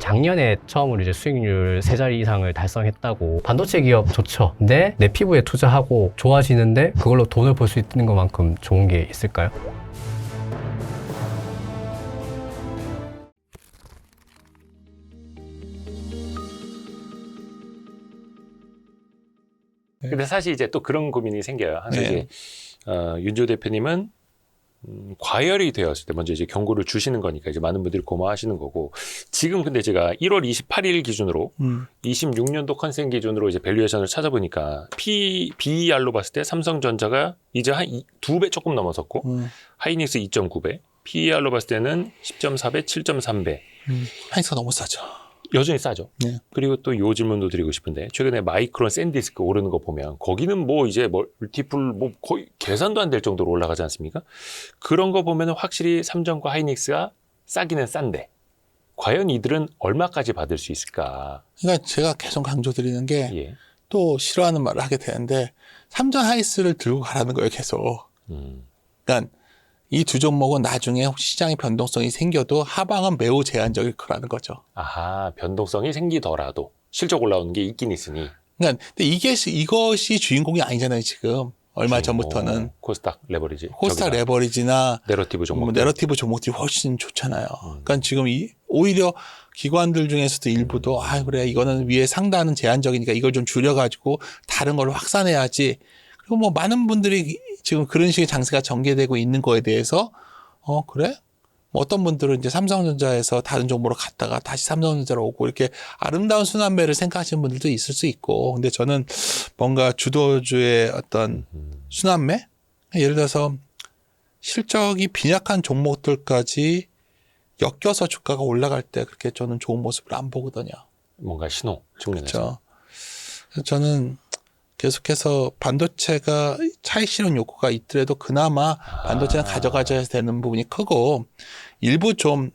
작년에 처음으로 이제 수익률 3자리 이상을 달성했다고. 반도체 기업 좋죠. 근데 내 피부에 투자하고 좋아지는데 그걸로 돈을 벌 수 있는 것만큼 좋은 게 있을까요? 근데 사실 이제 또 그런 고민이 생겨요. 항상 이제 윤조 대표님은 과열이 되었을 때 먼저 이제 경고를 주시는 거니까 이제 많은 분들이 고마워하시는 거고, 지금 근데 제가 1월 28일 기준으로 26년도 컨센 기준으로 이제 밸류에이션을 찾아보니까 BER로 봤을 때 삼성전자가 이제 한 2배 조금 넘어섰고 하이닉스 2.9배, PER로 봤을 때는 10.4배, 7.3배. 하이닉스가 너무 싸죠. 여전히 싸죠. 네. 그리고 또 요 질문도 드리고 싶은데, 최근에 마이크론 샌디스크 오르는 거 보면 거기는 뭐 이제 멀티플 뭐 거의 계산도 안 될 정도로 올라가지 않습니까? 그런 거 보면 확실히 삼성과 하이닉스가 싸기는 싼데 과연 이들은 얼마까지 받을 수 있을까? 그러니까 제가 계속 강조드리는 게 또 예. 싫어하는 말을 하게 되는데, 삼성 하이닉스를 들고 가라는 거예요, 계속. 그러니까 이 두 종목은 나중에 혹시 시장의 변동성이 생겨도 하방은 매우 제한적일 거라는 거죠. 아하, 변동성이 생기더라도 실적 올라오는 게 있긴 있으니. 그러니까 근데 이것이 주인공이 아니잖아요, 지금. 얼마 전부터는. 코스닥 레버리지. 코스닥 레버리지나 내러티브 종목. 내러티브 종목들이 훨씬 좋잖아요. 그러니까 지금 오히려 기관들 중에서도 일부도 그래, 이거는 위에 상단은 제한적이니까 이걸 좀 줄여가지고 다른 걸로 확산해야지. 그리고 뭐 많은 분들이 지금 그런 식의 장세가 전개되고 있는 거에 대해서 그래? 뭐 어떤 분들은 이제 삼성전자에서 다른 종목으로 갔다가 다시 삼성전자로 오고, 이렇게 아름다운 순환매를 생각하시는 분들도 있을 수 있고, 근데 저는 뭔가 주도주의 어떤 순환매? 예를 들어서 실적이 빈약한 종목들까지 엮여서 주가가 올라갈 때 그렇게 저는 좋은 모습을 안 보거든요. 뭔가 신호 측면에서. 그렇죠. 그래서 저는 계속해서 반도체가 차익 실현 욕구가 있더라도 그나마 반도체는 가져가져야 되는 부분이 크고, 일부 좀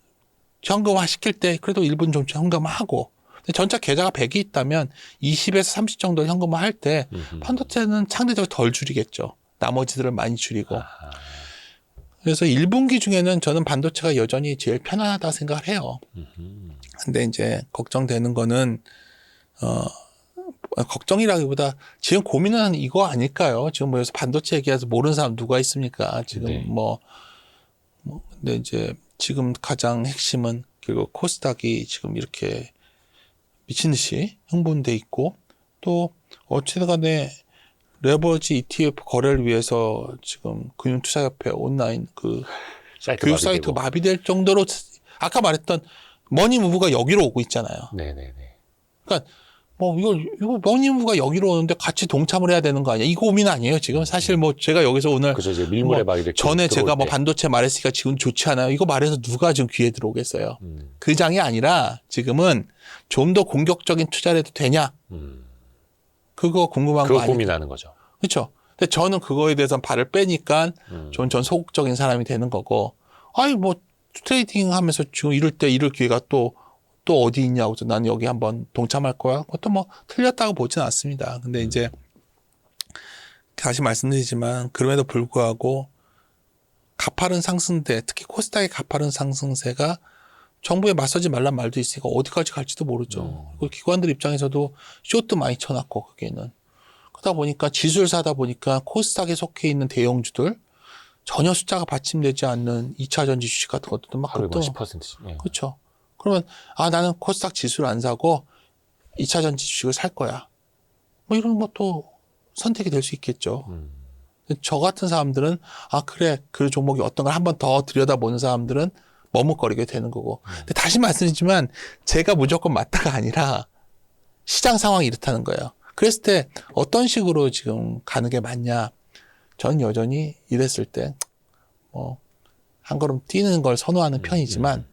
현금화 시킬 때 그래도 일부는 좀 현금화하고, 근데 전체 계좌가 100이 있다면 20에서 30 정도 현금화 할 때 반도체는 상대적으로 덜 줄이겠죠. 나머지들을 많이 줄이고. 그래서 1분기 중에는 저는 반도체가 여전히 제일 편안하다 생각을 해요. 근데 이제 걱정되는 거는 걱정이라기보다 지금 고민은 이거 아닐까요? 지금 뭐 여기서 반도체 얘기해서 모르는 사람 누가 있습니까? 지금 네. 근데 이제 지금 가장 핵심은 결국 코스닥이 지금 이렇게 미친 듯이 흥분돼 있고, 또 어쨌든 간에 레버리지 ETF 거래를 위해서 지금 금융투자협회 온라인 그 교육 사이트가 마비될 정도로, 아까 말했던 머니무브가 여기로 오고 있잖아요. 네네네. 그러니까 이거 머니무브가 여기로 오는데 같이 동참을 해야 되는 거 아니야? 이 고민 아니에요, 지금. 사실 제가 여기서 오늘. 그죠, 이제 밀물의 막이 전에 제가 반도체 말했으니까 지금 좋지 않아요. 이거 말해서 누가 지금 귀에 들어오겠어요? 그 장이 아니라 지금은 좀 더 공격적인 투자를 해도 되냐? 그거 궁금한 거 그거 아니에요? 고민하는 거죠. 그렇죠. 근데 저는 그거에 대해서 발을 빼니까 전 소극적인 사람이 되는 거고, 트레이딩 하면서 지금 이럴 기회가 또 어디 있냐고, 난 여기 한번 동참할 거야. 그것도 틀렸다고 보진 않습니다. 근데 이제 다시 말씀드리지만, 그럼에도 불구하고 가파른 상승세, 특히 코스닥의 가파른 상승세가 정부에 맞서지 말란 말도 있으니까 어디까지 갈지도 모르죠. 그리고 기관들 입장에서도 숏도 많이 쳐놨고, 거기에는. 그러다 보니까 지수를 사다 보니까 코스닥에 속해 있는 대형주들, 전혀 숫자가 받침되지 않는 2차 전지 주식 같은 것도 막 하루에 10%씩. 예. 그렇죠. 그러면 나는 코스닥 지수를 안 사고 2차 전지 주식을 살 거야. 이런 것도 선택이 될 수 있겠죠. 저 같은 사람들은 그래, 그 종목이 어떤 걸 한번 더 들여다보는 사람들은 머뭇거리게 되는 거고. 근데 다시 말씀드리지만 제가 무조건 맞다가 아니라 시장 상황이 이렇다는 거예요. 그랬을 때 어떤 식으로 지금 가는 게 맞냐. 전 여전히 이랬을 때 한 걸음 뛰는 걸 선호하는 편이지만,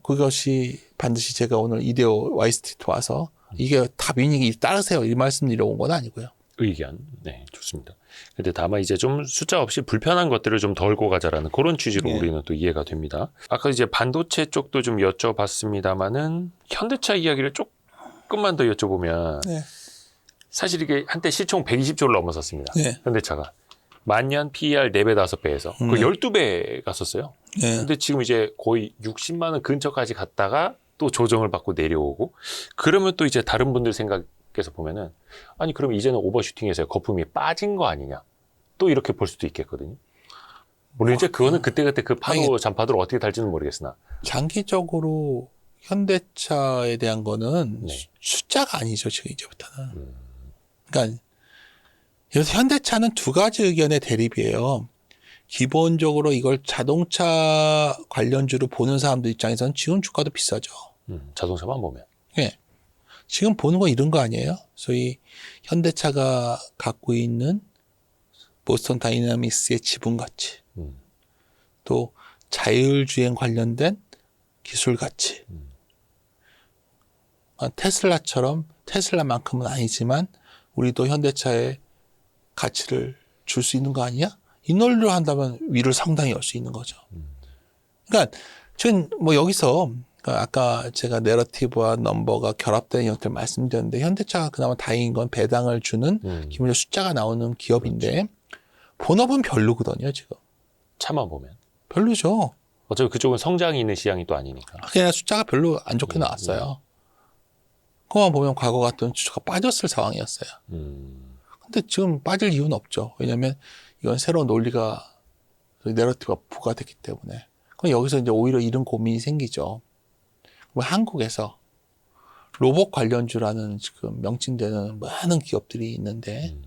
그것이 반드시 제가 오늘 이데오 와이스트리트 와서 이게 답이니 따르세요, 이 말씀드리러 온 건 아니고요. 의견. 네, 좋습니다. 근데 다만 이제 좀 숫자 없이 불편한 것들을 좀 덜고 가자라는 그런 취지로 우리는 또 이해가 됩니다. 아까 이제 반도체 쪽도 좀 여쭤봤습니다만은 현대차 이야기를 조금만 더 여쭤보면, 사실 이게 한때 시총 120조를 넘어섰습니다. 현대차가. 만년 PER 4배, 5배에서. 그 12배 갔었어요. 근데 지금 이제 거의 60만 원 근처까지 갔다가 또 조정을 받고 내려오고 그러면 또 이제 다른 분들 생각에서 보면은 아니 그러면 이제는 오버슈팅에서 거품이 빠진 거 아니냐 또 이렇게 볼 수도 있겠거든요. 물론 이제 그거는 그때그때 그 파도 잔파도를 어떻게 달지는 모르겠으나 장기적으로 현대차에 대한 거는 네. 숫자가 아니죠, 지금 이제부터는. 그러니까 여기서 현대차는 두 가지 의견의 대립이에요. 기본적으로 이걸 자동차 관련주로 보는 사람들 입장에서는 지금 주가도 비싸죠. 자동차만 보면 예. 지금 보는 거 이런 거 아니에요? 소위 현대차가 갖고 있는 보스턴 다이나믹스의 지분 가치, 또 자율주행 관련된 기술 가치. 테슬라처럼 테슬라만큼은 아니지만 우리도 현대차에 가치를 줄 수 있는 거 아니야? 이 논리로 한다면 위를 상당히 열 수 있는 거죠. 그러니까 전 뭐 여기서 아까 제가 내러티브와 넘버가 결합되는 형태를 말씀드렸는데 현대차가 그나마 다행인 건 배당을 주는 기본적으로 숫자가 나오는 기업인데 본업은 별로거든요, 지금. 차만 보면 별로죠. 어차피 그쪽은 성장이 있는 시장이 또 아니니까. 그냥 숫자가 별로 안 좋게 나왔어요. 그거만 보면 과거 같은 주가가 빠졌을 상황이었어요. 근데 지금 빠질 이유는 없죠. 왜냐하면 이건 새로운 논리가 내러티브가 부과됐기 때문에. 그럼 여기서 이제 오히려 이런 고민이 생기죠. 한국에서 로봇 관련주라는 지금 명칭되는 많은 기업들이 있는데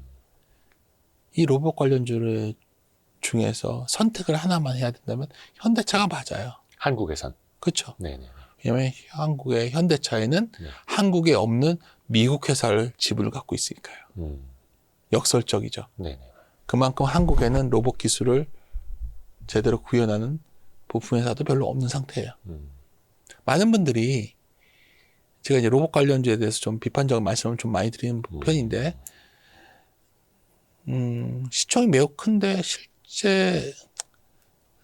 이 로봇 관련주를 중에서 선택을 하나만 해야 된다면 현대차가 맞아요. 한국에선. 그렇죠. 네네. 왜냐하면 한국의 현대차에는 한국에 없는 미국 회사를 지분을 갖고 있으니까요. 역설적이죠. 네네. 그만큼 한국에는 로봇 기술을 제대로 구현하는 부품 회사도 별로 없는 상태예요. 많은 분들이 제가 이제 로봇 관련주에 대해서 좀 비판적인 말씀을 좀 많이 드리는 편인데 시총이 매우 큰데 실제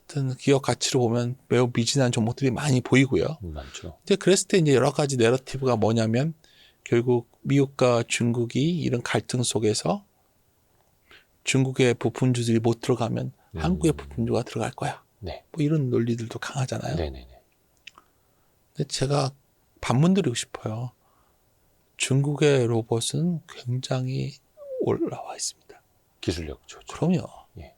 어떤 기업 가치로 보면 매우 미진한 종목들이 많이 보이고요. 많죠. 근데 그랬을 때 이제 여러 가지 내러티브가 뭐냐면 결국 미국과 중국이 이런 갈등 속에서 중국의 부품주들이 못 들어가면 한국의 부품주가 들어갈 거야. 네. 뭐 이런 논리들도 강하잖아요. 네네네. 근데 제가 반문드리고 싶어요. 중국의 로봇은 굉장히 올라와 있습니다. 기술력 좋죠. 그럼요. 예.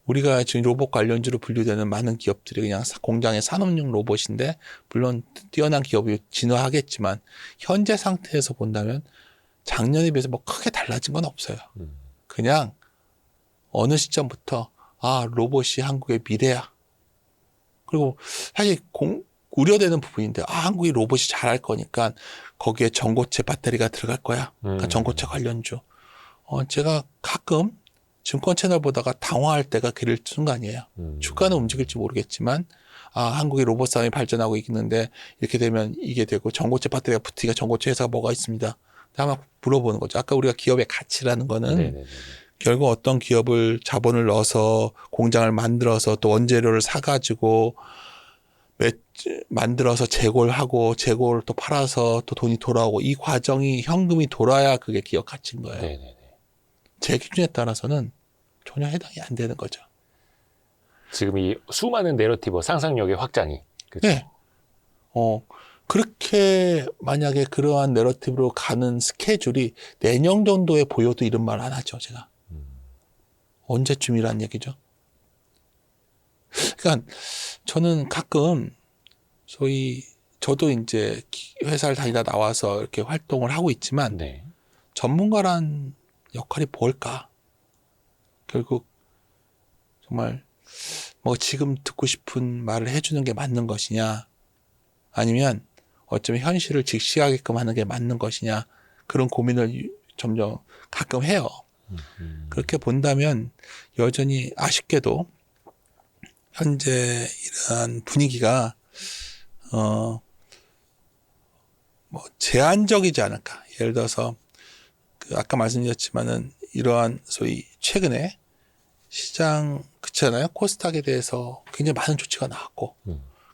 우리가 지금 로봇 관련주로 분류되는 많은 기업들이 그냥 공장의 산업용 로봇인데 물론 뛰어난 기업이 진화하겠지만 현재 상태에서 본다면 작년에 비해서 뭐 크게 달라진 건 없어요. 그냥 어느 시점부터 로봇이 한국의 미래야. 그리고 사실 우려되는 부분인데 한국이 로봇이 잘할 거니까 거기에 전고체 배터리가 들어갈 거야. 그러니까 전고체 관련주. 제가 가끔 증권 채널 보다가 당황할 때가 그럴 순간이에요. 주가는 움직일지 모르겠지만 한국의 로봇 산업이 발전하고 있는데 이렇게 되면 이게 되고 전고체 배터리가 붙으니까 전고체 회사가 뭐가 있습니다. 아마 물어보는 거죠. 아까 우리가 기업의 가치라는 거는 네네네. 결국 어떤 기업을 자본을 넣어서 공장을 만들어서 또 원재료를 사가지고 만들어서 재고를 하고 재고를 또 팔아서 또 돈이 돌아오고 이 과정이 현금이 돌아야 그게 기업 가치인 거예요. 네네네. 제 기준에 따라서는 전혀 해당이 안 되는 거죠. 지금 이 수많은 내러티브 상상력의 확장이. 그렇죠? 네. 그렇게 만약에 그러한 내러티브로 가는 스케줄이 내년 정도에 보여도 이런 말 안 하죠, 제가. 언제쯤이란 얘기죠. 그러니까 저는 가끔 소위 저도 이제 회사를 다니다 나와서 이렇게 활동을 하고 있지만 네. 전문가란 역할이 뭘까? 결국 정말 뭐 지금 듣고 싶은 말을 해주는 게 맞는 것이냐 아니면 어쩌면 현실을 직시하게끔 하는 게 맞는 것이냐 그런 고민을 점점 가끔 해요. 그렇게 본다면 여전히 아쉽게도 현재 이러한 분위기가 뭐 제한적이지 않을까. 예를 들어서 아까 말씀드렸지만은 이러한 소위 최근에 시장 그렇잖아요. 코스닥에 대해서 굉장히 많은 조치가 나왔고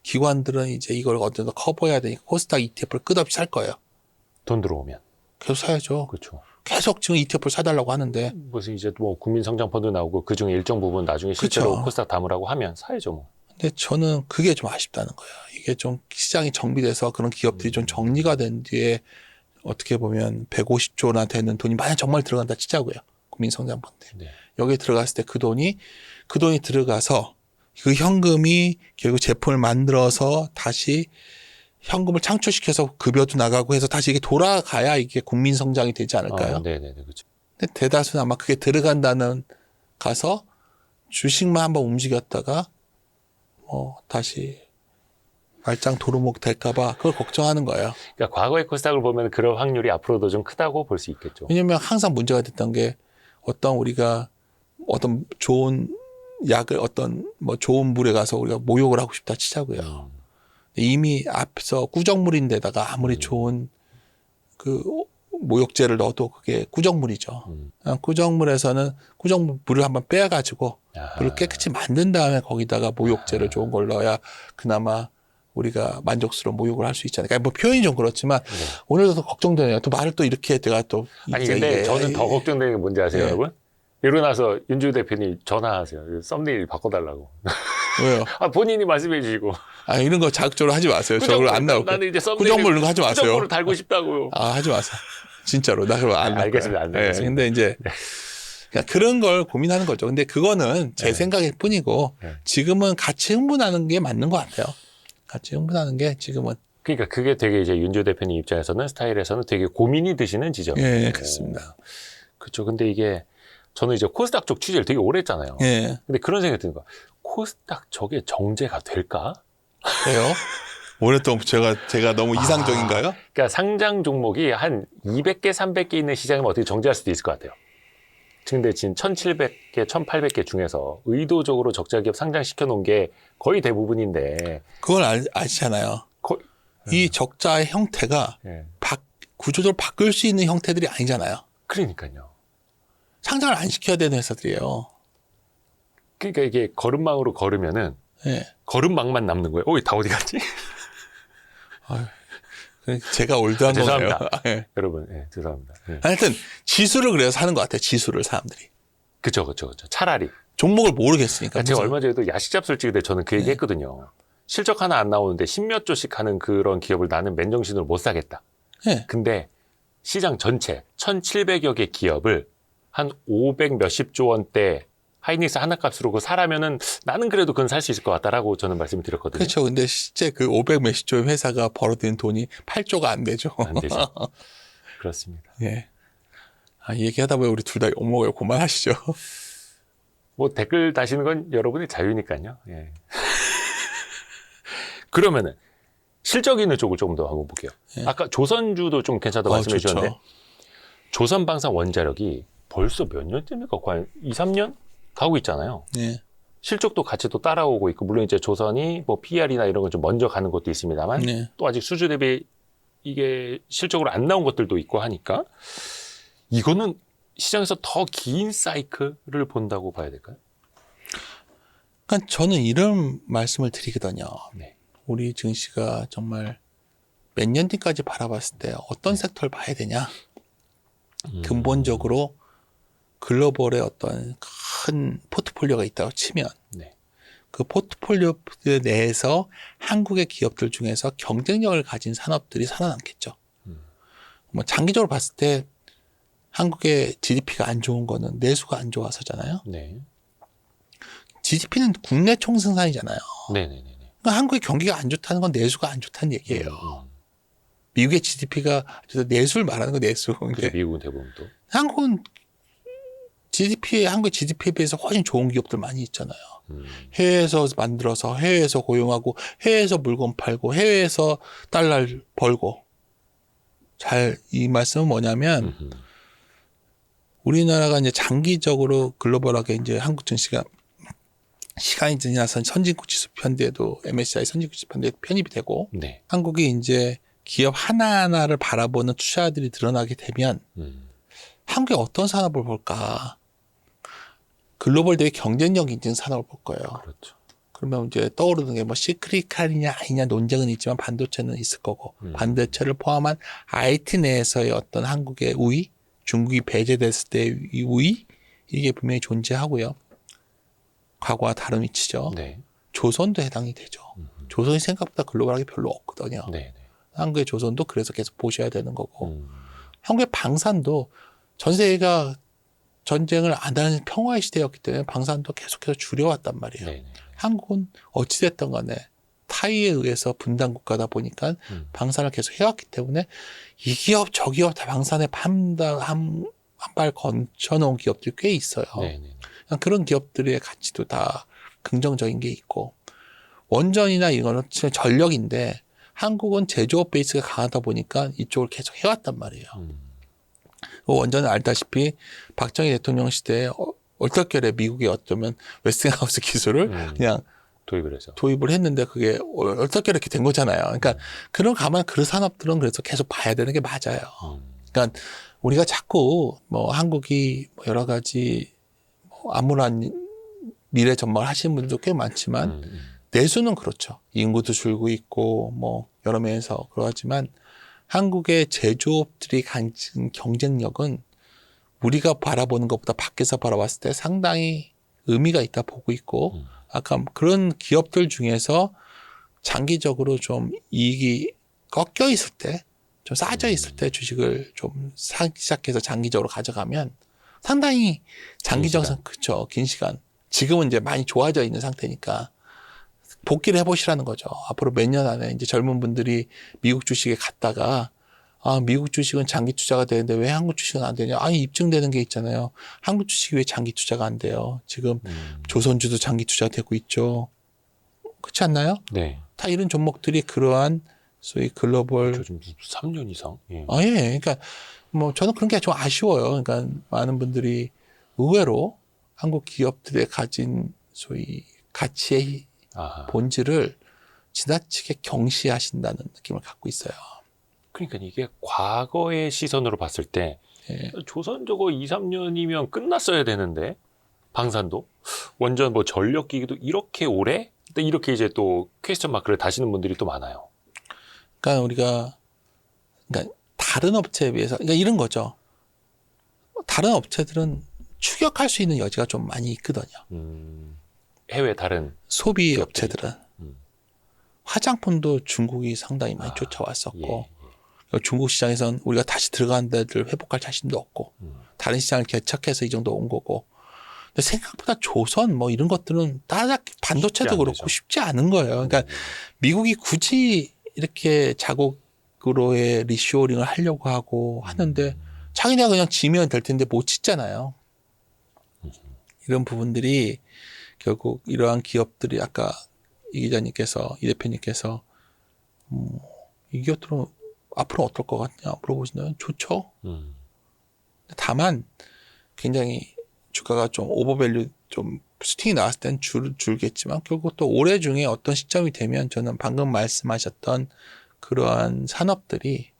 기관들은 이제 이걸 어떤 더 커버해야 되니까 코스닥 ETF를 끝없이 살 거예요. 돈 들어오면. 계속 사야죠. 그렇죠. 계속 지금 ETF를 사달라고 하는데 무슨 이제 뭐 국민성장펀드 나오고 그 중에 일정 부분 나중에 실제로 그쵸. 코스닥 담으라고 하면 사야죠 뭐. 근데 저는 그게 좀 아쉽다는 거예요. 이게 좀 시장이 정비돼서 그런 기업들이 좀 정리가 된 뒤에 어떻게 보면 150조나 되는 돈이 만약 정말 들어간다 치자고요. 국민성장펀드. 네. 여기에 들어갔을 때 그 돈이 들어가서 그 현금이 결국 제품을 만들어서 다시 현금을 창출시켜서 급여도 나가고 해서 다시 이게 돌아가야 이게 국민 성장이 되지 않을까요? 네네네. 그렇죠. 근데 대다수는 아마 그게 들어간다는 가서 주식만 한번 움직였다가 다시 말짱 도루묵 될까봐 그걸 걱정하는 거예요. 그러니까 과거의 코스닥을 보면 그런 확률이 앞으로도 좀 크다고 볼 수 있겠죠. 왜냐면 항상 문제가 됐던 게 우리가 어떤 좋은 약을 좋은 물에 가서 우리가 모욕을 하고 싶다 치자고요. 이미 앞서 꾸정물인데다가 아무리 좋은 그 모욕제를 넣어도 그게 꾸정물이죠. 꾸정물에서는 꾸정물을 한번 빼가지고 물을 깨끗이 만든 다음에 거기다가 모욕제를 좋은 걸 넣어야 그나마 우리가 만족스러운 모욕을 할 수 있잖아요. 그러니까 뭐 표현이 좀 그렇지만 오늘도 더 걱정되네요. 또 말을 또 이렇게 내가 또 아니 근데 저는 더 걱정되는 게 뭔지 아세요, 여러분? 일어나서 윤주 대표님 전화하세요. 썸네일 바꿔달라고. 왜요? 본인이 말씀해 주시고. 이런 거 자극적으로 하지 마세요. 저걸 안 나올게. 나는 이제 꾸정물 이런 거 하지 마세요. 꾸정물을 달고 싶다고요. 하지 마세요. 진짜로. 나 그럼 안 알겠습니다. 안 되겠습니다. 근데 이제 그냥 그런 걸 고민하는 거죠. 근데 그거는 제 생각일 뿐이고 지금은 같이 흥분하는 게 맞는 것 같아요. 같이 흥분하는 게 지금은. 그러니까 그게 되게 이제 윤주 대표님 입장에서는 스타일에서는 되게 고민이 드시는 지점이에요. 예, 그렇습니다. 그렇죠. 근데 이게 저는 이제 코스닥 쪽 취재를 되게 오래 했잖아요. 예. 근데 그런 생각이 드는 거야. 코스닥 저게 정제가 될까? 그래요? 올해 또 제가 너무 이상적인가요? 그러니까 상장 종목이 한 200개, 300개 있는 시장이면 어떻게 정제할 수도 있을 것 같아요. 근데 지금 1,700개, 1,800개 중에서 의도적으로 적자 기업 상장시켜 놓은 게 거의 대부분인데. 그걸 아시잖아요. 이 적자의 형태가 구조적으로 바꿀 수 있는 형태들이 아니잖아요. 그러니까요. 상장을 안 시켜야 되는 회사들이에요. 그러니까 이게 걸음망으로 걸으면은 걸음망만 남는 거예요. 다 어디 갔지? 제가 올드한 거예요. 죄송합니다. 여러분, 죄송합니다. 하여튼 지수를 그래서 사는 것 같아요. 지수를 사람들이. 그렇죠. 차라리. 종목을 모르겠으니까. 제가 얼마 전에도 야식 잡술집에 때 저는 그 얘기 했거든요. 실적 하나 안 나오는데 10몇 조씩 하는 그런 기업을 나는 맨정신으로 못 사겠다. 근데 시장 전체 1,700여 개 기업을 한 500 몇십 조 원대 하이닉스 하나 값으로 그 사라면은 나는 그래도 그건 살 수 있을 것 같다라고 저는 말씀을 드렸거든요. 그렇죠. 근데 실제 그 500 몇십 조의 회사가 벌어들인 돈이 8조가 안 되죠. 안 되죠. 그렇습니다. 얘기하다 보면 우리 둘 다 욕먹어요. 그만하시죠. 뭐 댓글 다시는 건 여러분의 자유니까요. 그러면은 실적 있는 쪽을 조금 더 한번 볼게요. 아까 조선주도 좀 괜찮다고 말씀해 주셨는데 조선방산 원자력이 벌써 몇 년째입니까? 거의 2, 3년 가고 있잖아요. 실적도 같이 또 따라오고 있고 물론 이제 조선이 뭐 PR이나 이런 거 좀 먼저 가는 것도 있습니다만 또 아직 수주 대비 이게 실적으로 안 나온 것들도 있고 하니까 이거는 시장에서 더 긴 사이클을 본다고 봐야 될까요? 그러니까 저는 이런 말씀을 드리거든요. 우리 증시가 정말 몇 년 뒤까지 바라봤을 때 어떤 섹터를 봐야 되냐. 근본적으로 글로벌의 어떤 큰 포트폴리오가 있다고 치면 그 포트폴리오 내에서 한국의 기업들 중에서 경쟁력을 가진 산업들이 살아남겠죠. 뭐 장기적으로 봤을 때 한국의 GDP가 안 좋은 거는 내수가 안 좋아서잖아요. GDP는 국내 총생산이잖아요. 그러니까 한국의 경기가 안 좋다는 건 내수가 안 좋다는 얘기예요. 미국의 GDP가 내수를 말하는 거 내수. 그렇죠. 미국은 대부분 또. 한국의 GDP에 비해서 훨씬 좋은 기업들 많이 있잖아요. 해외에서 만들어서 해외에서 고용하고 해외에서 물건 팔고 해외에서 달러를 벌고. 이 말씀은 뭐냐면 우리나라가 이제 장기적으로 글로벌하게 이제 한국 증시가 시간이 지나서 선진국 지수 편대에도 MSCI 선진국 지수 편대에 편입이 되고 한국이 이제 기업 하나하나를 바라보는 투자들이 드러나게 되면 한국의 어떤 산업을 볼까? 글로벌 대비 경쟁력 있는 산업을 볼 거예요. 그러면 이제 떠오르는 게 뭐 시크리칼이냐 아니냐 논쟁은 있지만 반도체는 있을 거고 반도체를 포함한 IT 내에서의 어떤 한국의 우위, 중국이 배제됐을 때의 우위 이게 분명히 존재하고요. 과거와 다른 위치죠. 조선도 해당이 되죠. 조선이 생각보다 글로벌하게 별로 없거든요. 네. 한국의 조선도 그래서 계속 보셔야 되는 거고 한국의 방산도 전 세계가 전쟁을 안 하는 평화의 시대였기 때문에 방산도 계속해서 줄여왔단 말이에요. 네. 한국은 어찌됐든 간에 타이에 의해서 분단 국가다 보니까 방산을 계속 해왔기 때문에 이 기업 저 기업 다 방산에 한 발 건쳐놓은 기업들이 꽤 있어요. 네. 그런 기업들의 가치도 다 긍정적인 게 있고 원전이나 이거는 전력인데 한국은 제조업 베이스가 강하다 보니까 이쪽을 계속 해왔단 말이에요. 원전은 알다시피 박정희 대통령 시대에 얼떨결에 미국이 어쩌면 웨스팅하우스 기술을 그냥 도입을 했는데 그게 얼떨결에 이렇게 된 거잖아요. 그러니까 그런 산업들은 그래서 계속 봐야 되는 게 맞아요. 그러니까 우리가 자꾸 뭐 한국이 뭐 여러 가지 뭐 암울한 미래 전망을 하시는 분들도 꽤 많지만 내수는 그렇죠. 인구도 줄고 있고 뭐 여러 면에서 그러하지만 한국의 제조업들이 가진 경쟁력은 우리가 바라보는 것보다 밖에서 바라봤을 때 상당히 의미가 있다 보고 있고 아까 그런 기업들 중에서 장기적으로 좀 이익이 꺾여 있을 때 좀 싸져 있을 때 주식을 좀 사기 시작해서 장기적으로 가져가면 상당히 그쵸, 긴 시간. 지금은 이제 많이 좋아져 있는 상태니까 복귀를 해보시라는 거죠. 앞으로 몇 년 안에 이제 젊은 분들이 미국 주식에 갔다가 미국 주식은 장기 투자가 되는데 왜 한국 주식은 안 되냐? 아니, 입증되는 게 있잖아요. 한국 주식이 왜 장기 투자가 안 돼요? 지금 조선주도 장기 투자되고 있죠. 그렇지 않나요? 네. 다 이런 종목들이 그러한 소위 글로벌 좀 3년 이상. 예. 예. 그러니까 뭐 저는 그런 게 좀 아쉬워요. 그러니까 많은 분들이 의외로 한국 기업들의 가진 소위 가치의 본질을 지나치게 경시하신다는 느낌을 갖고 있어요. 그러니까 이게 과거의 시선으로 봤을 때 조선 저거 2, 3년이면 끝났어야 되는데 방산도 원전 뭐 전력기기도 이렇게 오래? 이렇게 이제 또 퀘스천 마크를 다시는 분들이 또 많아요. 그러니까 다른 업체에 비해서 그러니까 이런 거죠. 다른 업체들은 추격할 수 있는 여지가 좀 많이 있거든요. 해외 다른 소비 기업들이. 업체들은 화장품도 중국이 상당히 많이 쫓아왔었고 중국 시장에선 우리가 다시 들어간 데들 회복할 자신도 없고 다른 시장을 개척해서 이 정도 온 거고 근데 생각보다 조선 뭐 이런 것들은 따닥 반도체도 그렇고 쉽지 않은 거예요. 그러니까 미국이 굳이 이렇게 자국으로의 리쇼어링을 하려고 하고 하는데 자기네가 그냥 지면 될 텐데 못 짓잖아요. 이런 부분들이 결국 이러한 기업들이 아까 이 기자님께서 이 대표님께서 이 기업들은 앞으로 어떨 것 같냐 물어보신다면 좋죠. 다만 굉장히 주가가 좀 오버밸류 좀 슈팅이 나왔을 땐 줄겠지만 결국 또 올해 중에 어떤 시점이 되면 저는 방금 말씀하셨던 그러한 산업들이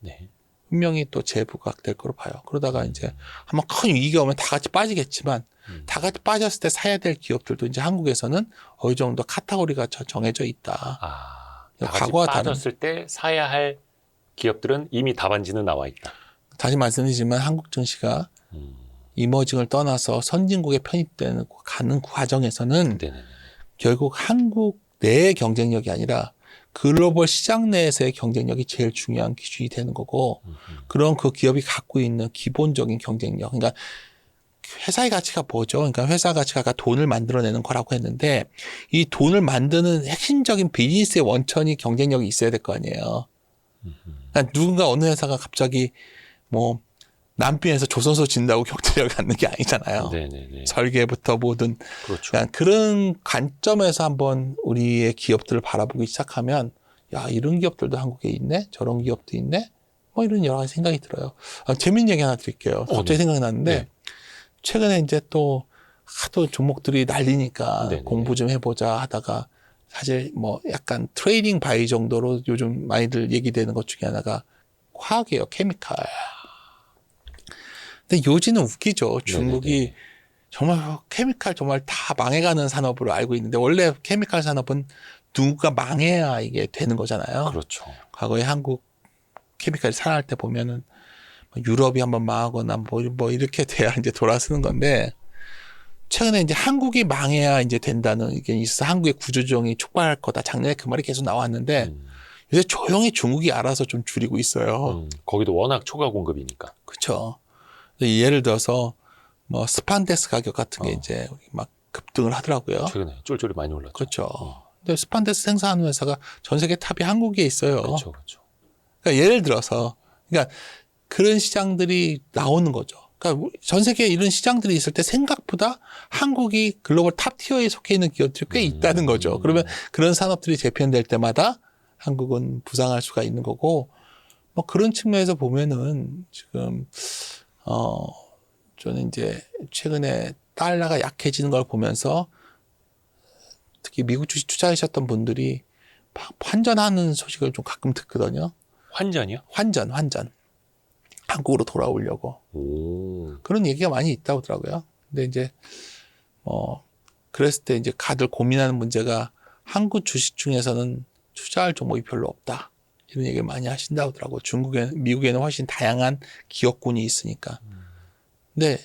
분명히 또 재부각될 거로 봐요. 그러다가 이제 한번 큰 위기가 오면 다 같이 빠지겠지만 다 같이 빠졌을 때 사야 될 기업들도 이제 한국에서는 어느 정도 카테고리가 정해져 있다. 다 같이 과거와 빠졌을 때 사야 할 기업들은 이미 답안지는 나와 있다. 다시 말씀드리지만 한국 증시가 이머징을 떠나서 선진국에 편입되는 가는 과정에서는 결국 한국 내의 경쟁력이 아니라 글로벌 시장 내에서의 경쟁력이 제일 중요한 기준이 되는 거고 그런 그 기업이 갖고 있는 기본적인 경쟁력 그러니까 회사의 가치가 뭐죠? 그러니까 회사 가치가 아까 돈을 만들어내는 거라고 했는데 이 돈을 만드는 핵심적인 비즈니스의 원천이 경쟁력이 있어야 될 거 아니에요. 그러니까 누군가 어느 회사가 갑자기 뭐 남편에서 조선소 진다고 경쟁력을 갖는 게 아니잖아요. 설계부터 뭐든 그렇죠. 그러니까 그런 관점에서 한번 우리의 기업들을 바라보기 시작하면 야 이런 기업들도 한국에 있네 저런 기업도 있네 뭐 이런 여러 가지 생각이 들어요. 재밌는 얘기 하나 드릴게요. 갑자기 생각이 났는데 최근에 이제 또 하도 종목들이 날리니까 공부 좀 해보자 하다가 사실 뭐 약간 트레이딩 바이 정도로 요즘 많이들 얘기되는 것 중에 하나가 화학이에요. 케미칼. 근데 요지는 웃기죠. 중국이 정말 케미칼 정말 다 망해가는 산업으로 알고 있는데 원래 케미칼 산업은 누가 망해야 이게 되는 거잖아요. 그렇죠. 과거에 한국 케미칼이 살아날 때 보면은 유럽이 한번 망하거나 뭐 이렇게 돼야 이제 돌아서는 건데 최근에 이제 한국이 망해야 이제 된다는 의견이 있어서 한국의 구조조정이 촉발할 거다. 작년에 그 말이 계속 나왔는데 요새 조용히 중국이 알아서 좀 줄이고 있어요. 거기도 워낙 초과 공급이니까. 그렇죠. 예를 들어서 뭐 스판데스 가격 같은 게 이제 막 급등을 하더라고요. 최근에 쫄쫄이 많이 올랐죠. 그렇죠. 근데 스판데스 생산하는 회사가 전 세계 탑이 한국에 있어요. 그렇죠, 그렇죠. 그러니까 예를 들어서 그러니까 그런 시장들이 나오는 거죠. 그러니까 전 세계에 이런 시장들이 있을 때 생각보다 한국이 글로벌 탑 티어에 속해 있는 기업들이 꽤 있다는 거죠. 그러면 그런 산업들이 재편될 때마다 한국은 부상할 수가 있는 거고, 뭐 그런 측면에서 보면은 지금 저는 이제 최근에 달러가 약해지는 걸 보면서 특히 미국 주식 투자하셨던 분들이 환전하는 소식을 좀 가끔 듣거든요. 환전이요? 환전. 한국으로 돌아오려고. 그런 얘기가 많이 있다고 하더라고요. 근데 이제, 그랬을 때 이제 다들 고민하는 문제가 한국 주식 중에서는 투자할 종목이 별로 없다. 이런 얘기를 많이 하신다고 하더라고요. 미국에는 훨씬 다양한 기업군이 있으니까. 근데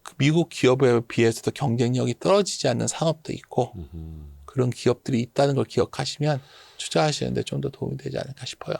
그 미국 기업에 비해서도 경쟁력이 떨어지지 않는 산업도 있고, 그런 기업들이 있다는 걸 기억하시면 투자하시는데 좀 더 도움이 되지 않을까 싶어요.